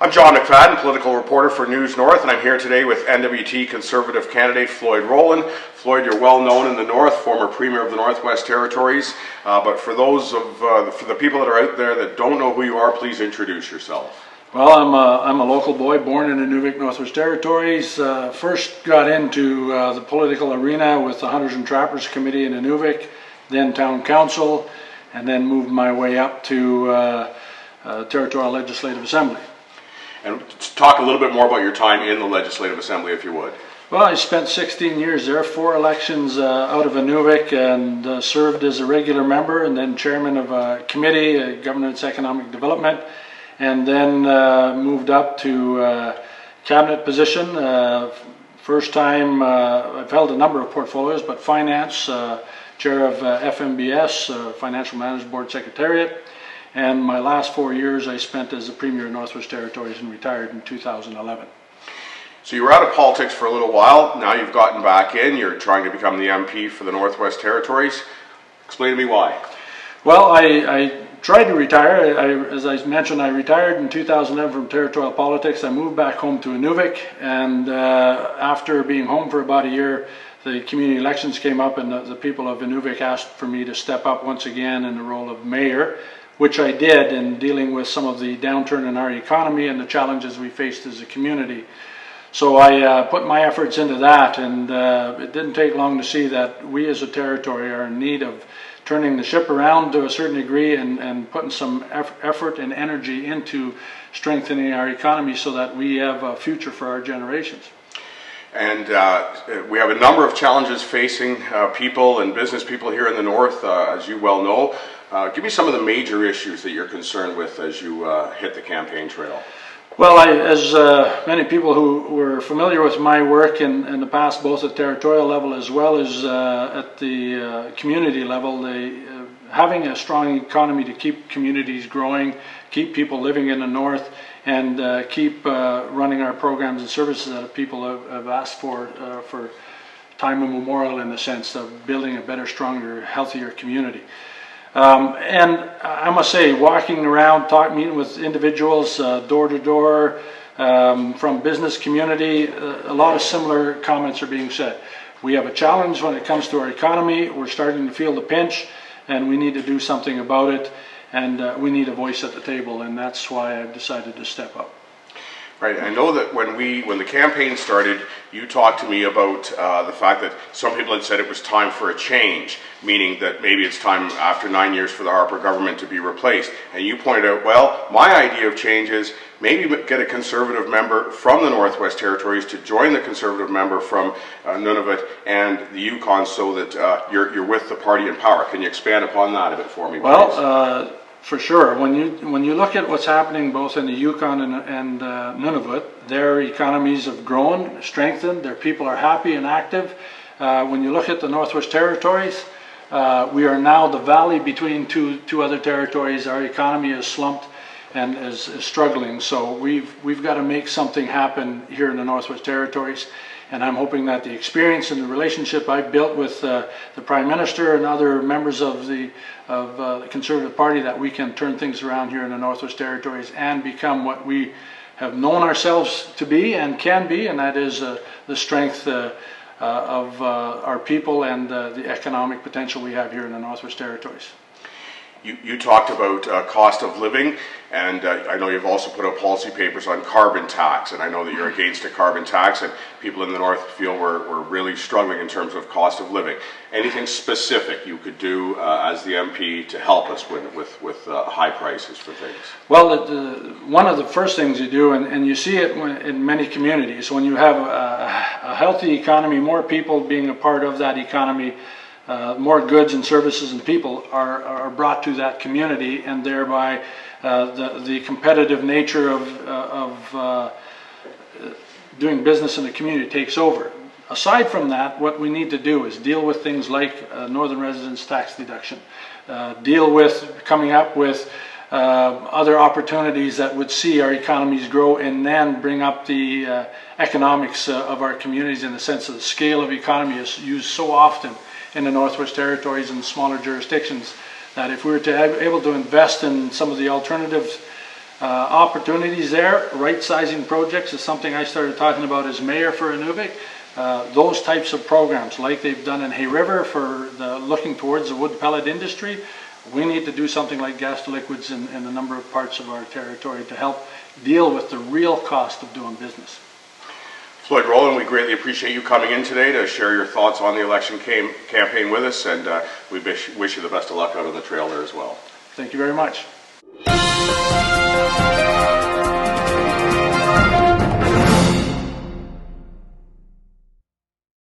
I'm John McFadden, political reporter for News North, and I'm here today with NWT Conservative candidate Floyd Roland. Floyd, you're well known in the North, former Premier of the Northwest Territories, but for the people that are out there that don't know who you are, please introduce yourself. Well, I'm a local boy born in Inuvik, Northwest Territories. First got into the political arena with the Hunters and Trappers Committee in Inuvik, then Town Council, and then moved my way up to Territorial Legislative Assembly. And talk a little bit more about your time in the Legislative Assembly, if you would. Well, I spent 16 years there, 4 elections out of Inuvik, and served as a regular member and then chairman of a committee, Governance Economic Development, and then moved up to cabinet position. First time, I've held a number of portfolios, but finance, chair of FMBS, Financial Management Board Secretariat. And my last 4 years I spent as the Premier of Northwest Territories and retired in 2011. So you were out of politics for a little while, now you've gotten back in, you're trying to become the MP for the Northwest Territories. Explain to me why. Well, I tried to retire. As I mentioned, I retired in 2011 from territorial politics. I moved back home to Inuvik, and after being home for about a year, the community elections came up, and the people of Inuvik asked for me to step up once again in the role of mayor, which I did in dealing with some of the downturn in our economy and the challenges we faced as a community. So I put my efforts into that, and it didn't take long to see that we as a territory are in need of turning the ship around to a certain degree and putting some effort and energy into strengthening our economy so that we have a future for our generations. And we have a number of challenges facing people and business people here in the North, as you well know. Give me some of the major issues that you're concerned with as you hit the campaign trail. Well, as many people who were familiar with my work in the past, both at territorial level as well as at the community level, having a strong economy to keep communities growing, keep people living in the North, and keep running our programs and services that people have asked for time immemorial, in the sense of building a better, stronger, healthier community. And I must say, walking around, meeting with individuals door to door, from business community, a lot of similar comments are being said. We have a challenge when it comes to our economy. We're starting to feel the pinch, and we need to do something about it, and we need a voice at the table, and that's why I've decided to step up. Right. I know that when the campaign started, you talked to me about the fact that some people had said it was time for a change, meaning that maybe it's time after 9 years for the Harper government to be replaced. And you pointed out, well, my idea of change is maybe get a Conservative member from the Northwest Territories to join the Conservative member from Nunavut and the Yukon, so that you're with the party in power. Can you expand upon that a bit for me, please? Well, for sure. When you look at what's happening both in the Yukon and Nunavut, their economies have grown, strengthened, their people are happy and active. When you look at the Northwest Territories, we are now the valley between two other territories. Our economy is slumped and is struggling, so we've got to make something happen here in the Northwest Territories. And I'm hoping that the experience and the relationship I've built with the Prime Minister and other members of the Conservative Party, that we can turn things around here in the Northwest Territories and become what we have known ourselves to be and can be, and that is the strength of our people and the economic potential we have here in the Northwest Territories. You talked about cost of living, and I know you've also put out policy papers on carbon tax, and I know that you're against a carbon tax, and people in the North feel we're really struggling in terms of cost of living. Anything specific you could do as the MP to help us with high prices for things? Well, one of the first things you do, and you see it in many communities, when you have a healthy economy, more people being a part of that economy, more goods and services and people are brought to that community, and thereby the competitive nature of doing business in the community takes over. Aside from that, what we need to do is deal with things like Northern Residents Tax Deduction, deal with coming up with other opportunities that would see our economies grow, and then bring up the economics of our communities, in the sense of the scale of economy is used so often in the Northwest Territories and smaller jurisdictions, that if we were to able to invest in some of the alternative Opportunities there, right-sizing projects is something I started talking about as mayor for Inuvik. Those types of programs, like they've done in Hay River for looking towards the wood pellet industry, we need to do something like gas to liquids in a number of parts of our territory to help deal with the real cost of doing business. Floyd, Roland, we greatly appreciate you coming in today to share your thoughts on the election campaign with us, and we wish you the best of luck out on the trail there as well. Thank you very much.